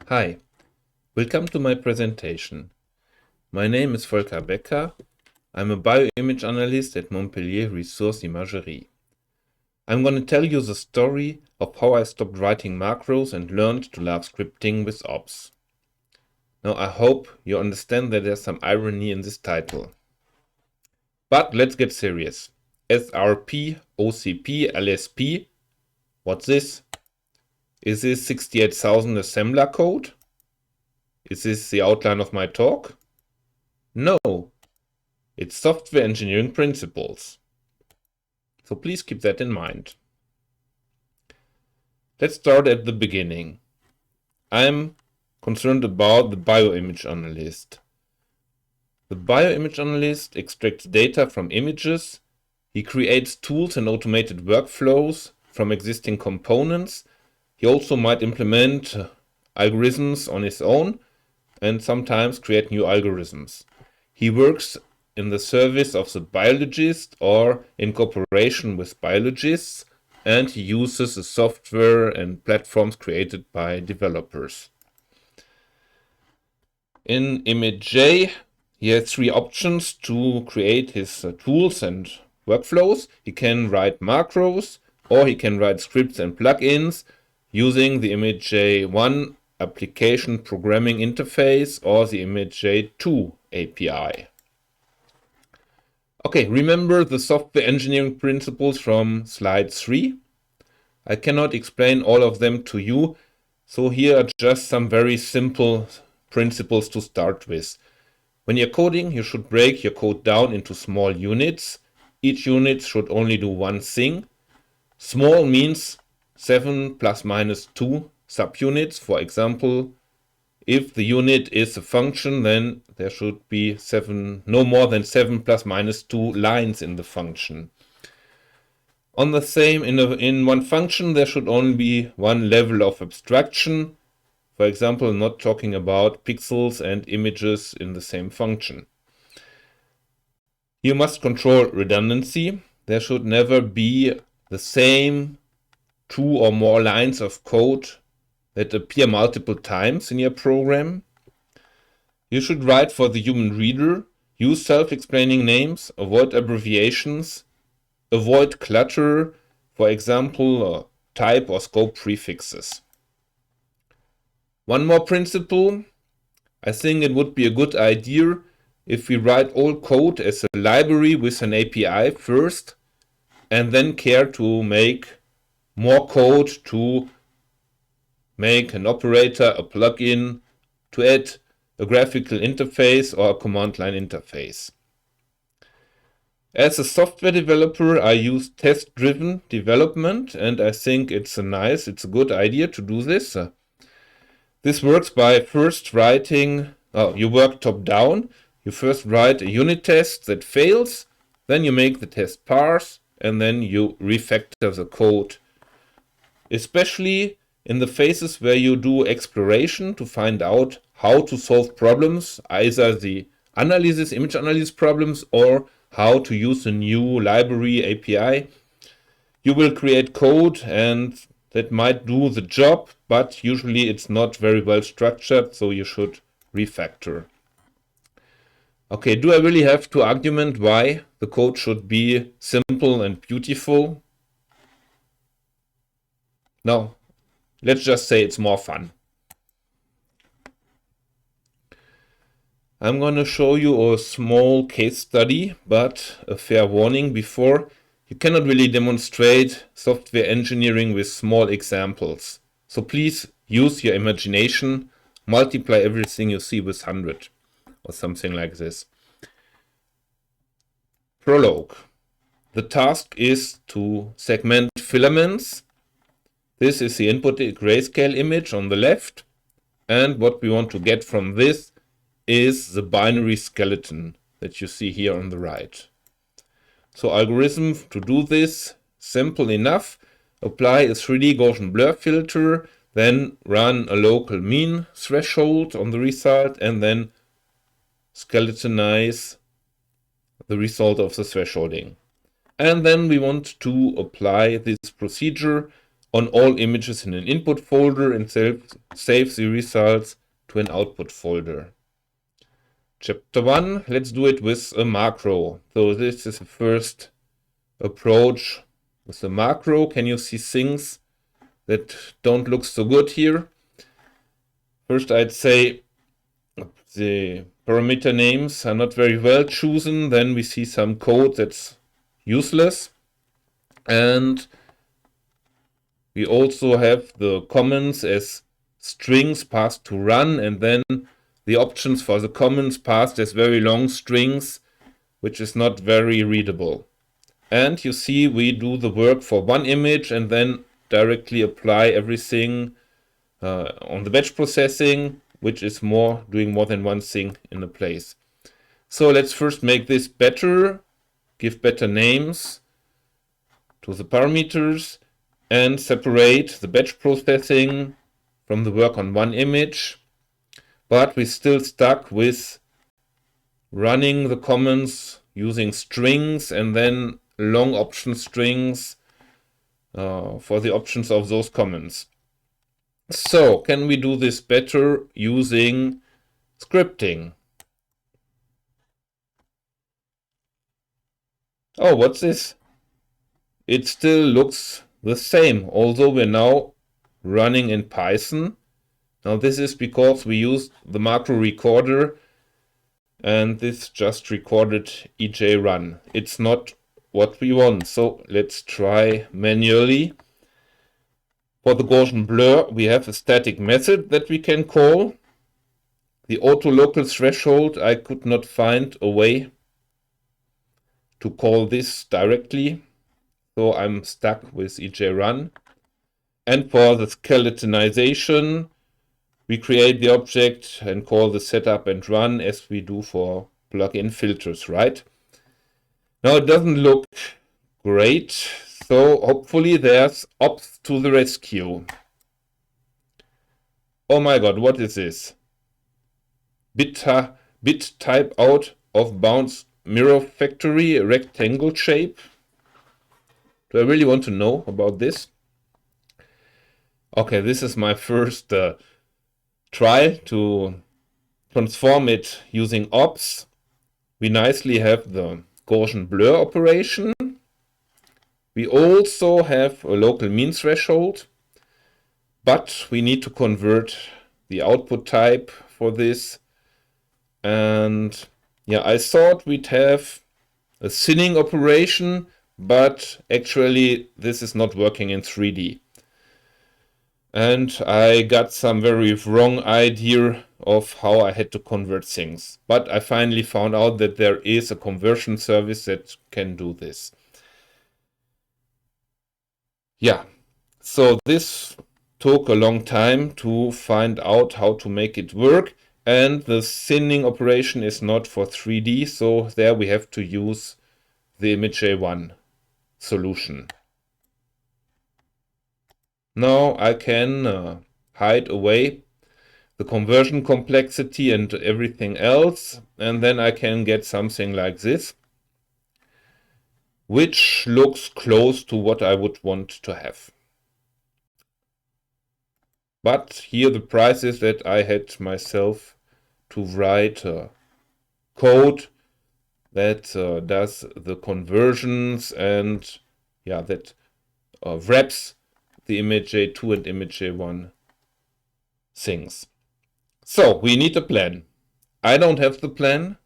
Hi, welcome to my presentation. My name is Volker Becker. I'm a bioimage analyst at Montpellier Resource Imagerie. I'm going to tell you the story of how I stopped writing macros and learned to love scripting with ops. Now I hope you understand that there's some irony in this title. But let's get serious. SRP, OCP, LSP, what's this? Is this 68,000 assembler code? Is this the outline of my talk? No, it's software engineering principles. So please keep that in mind. Let's start at the beginning. I'm concerned about the bioimage analyst. The bioimage analyst extracts data from images. He creates tools and automated workflows from existing components. He also might implement algorithms on his own and sometimes create new algorithms. He works in the service of the biologist or in cooperation with biologists, and he uses the software and platforms created by developers. In ImageJ, he has three options to create his tools and workflows. He can write macros, or he can write scripts and plugins using the ImageJ1 application programming interface or the ImageJ2 API. Okay, remember the software engineering principles from slide 3. I cannot explain all of them to you, so here are just some very simple principles to start with. When you're coding, you should break your code down into small units. Each unit should only do one thing. Small means 7 plus minus 2 subunits. For example, if the unit is a function, then there should be no more than 7 plus minus 2 lines in the function. On the same, in one function, there should only be one level of abstraction. For example, not talking about pixels and images in the same function. You must control redundancy. There should never be the same 2 or more lines of code that appear multiple times in your program. You should write for the human reader, use self-explaining names, avoid abbreviations, avoid clutter, for example, type or scope prefixes. One more principle, I think it would be a good idea if we write all code as a library with an API first, and then care to make more code to make an operator, a plugin, to add a graphical interface or a command line interface. As a software developer, I use test-driven development, and I think it's a good idea to do this. This works by first writing, you work top-down. You first write a unit test that fails, then you make the test parse, and then you refactor the code. Especially in the phases where you do exploration to find out how to solve problems, either the image analysis problems, or how to use a new library API. You will create code and that might do the job, but usually it's not very well structured, so you should refactor. Okay, do I really have to argument why the code should be simple and beautiful? No, let's just say it's more fun. I'm going to show you a small case study, but a fair warning before. You cannot really demonstrate software engineering with small examples. So please use your imagination, multiply everything you see with 100 or something like this. Prologue. The task is to segment filaments. This is the input grayscale image on the left. And what we want to get from this is the binary skeleton that you see here on the right. So algorithm to do this, simple enough. Apply a 3D Gaussian blur filter, then run a local mean threshold on the result, and then skeletonize the result of the thresholding. And then we want to apply this procedure on all images in an input folder and save the results to an output folder. Chapter 1, let's do it with a macro. So this is the first approach with the macro. Can you see things that don't look so good here? First, I'd say the parameter names are not very well chosen. Then we see some code that's useless. And we also have the comments as strings passed to run, and then the options for the comments passed as very long strings, which is not very readable. And you see we do the work for one image and then directly apply everything on the batch processing, which is doing more than one thing in a place. So let's first make this better, give better names to the parameters, and separate the batch processing from the work on one image. But we're still stuck with running the comments using strings and then long option strings for the options of those comments. So can we do this better using scripting? Oh, what's this? It still looks the same, although we're now running in Python. Now this is because we used the macro recorder and this just recorded EJ run. It's not what we want, so let's try manually. For the Gaussian blur, we have a static method that we can call. The autolocal threshold, I could not find a way to call this directly, so I'm stuck with EJ run. And for the skeletonization, we create the object and call the setup and run as we do for plugin filters, right? Now it doesn't look great, so hopefully there's ops to the rescue. Oh my god, what is this? Bit type out of bounds mirror factory rectangle shape. Do I really want to know about this? Okay, this is my first try to transform it using ops. We nicely have the Gaussian blur operation. We also have a local mean threshold, but we need to convert the output type for this. And yeah, I thought we'd have a thinning operation, but actually this is not working in 3D. And I got some very wrong idea of how I had to convert things. But I finally found out that there is a conversion service that can do this. Yeah, so this took a long time to find out how to make it work. And the thinning operation is not for 3D, so there we have to use the ImageJ solution. Now I can hide away the conversion complexity and everything else, and then I can get something like this, which looks close to what I would want to have. But here the price is that I had myself to write code that does the conversions and yeah, that wraps the ImageJ2 and ImageJ1 things. So we need a plan. I don't have the plan.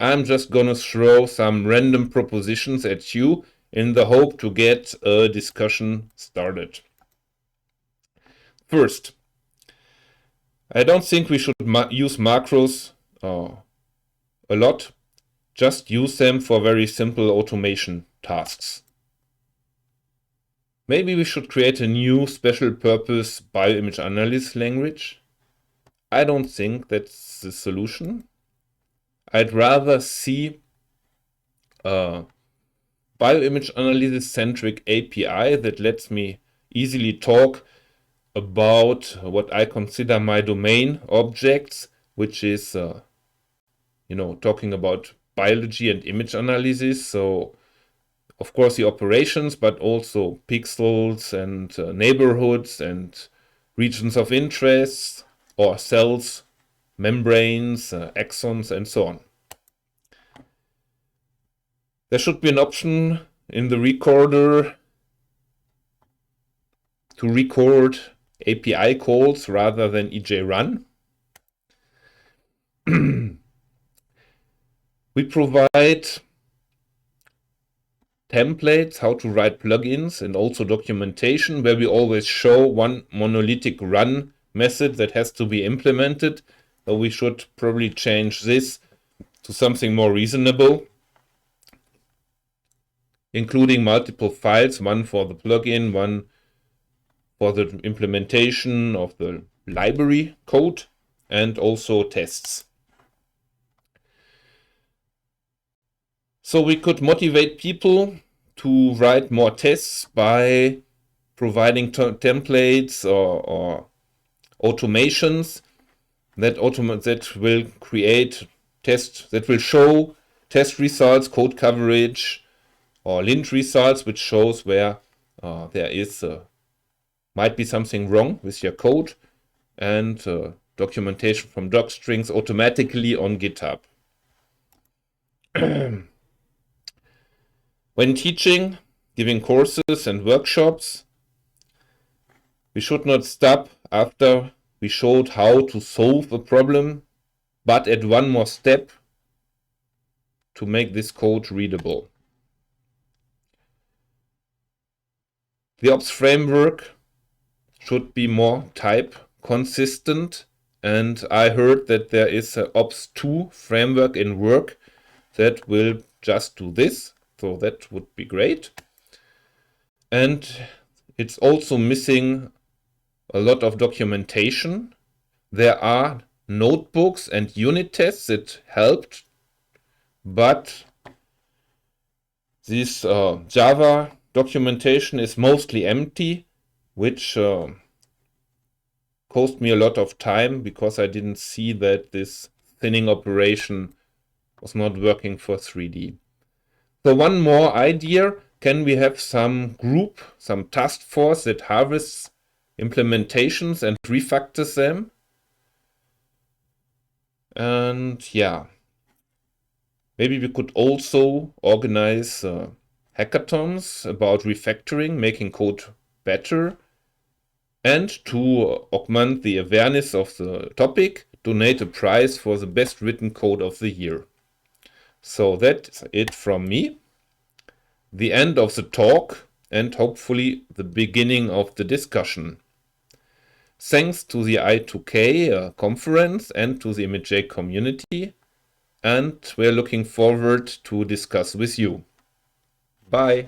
I'm just gonna throw some random propositions at you in the hope to get a discussion started. First, I don't think we should use macros a lot. Just use them for very simple automation tasks. Maybe we should create a new special purpose bioimage analysis language. I don't think that's the solution. I'd rather see a bioimage analysis centric API that lets me easily talk about what I consider my domain objects, which is talking about biology and image analysis. So of course, the operations, but also pixels and neighborhoods and regions of interest, or cells, membranes, axons, and so on. There should be an option in the recorder to record API calls rather than EJ-run. We provide templates, how to write plugins, and also documentation where we always show one monolithic run method that has to be implemented. So we should probably change this to something more reasonable, including multiple files, one for the plugin, one for the implementation of the library code, and also tests. So we could motivate people to write more tests by providing templates or automations that will create tests, that will show test results, code coverage, or lint results, which shows where there is might be something wrong with your code, and documentation from doc strings automatically on GitHub. When teaching, giving courses and workshops, we should not stop after we showed how to solve a problem, but add one more step to make this code readable. The ops framework should be more type consistent, and I heard that there is an ops 2 framework in work that will just do this, so that would be great. And it's also missing a lot of documentation. There are notebooks and unit tests that helped, but this Java documentation is mostly empty, which cost me a lot of time because I didn't see that this thinning operation was not working for 3D. So one more idea, can we have some group, some task force that harvests implementations and refactors them? And yeah, maybe we could also organize hackathons about refactoring, making code better. And to augment the awareness of the topic, donate a prize for the best written code of the year. So that's it from me. The end of the talk and hopefully the beginning of the discussion. Thanks to the I2K conference and to the ImageJ community, and we're looking forward to discuss with you. Bye.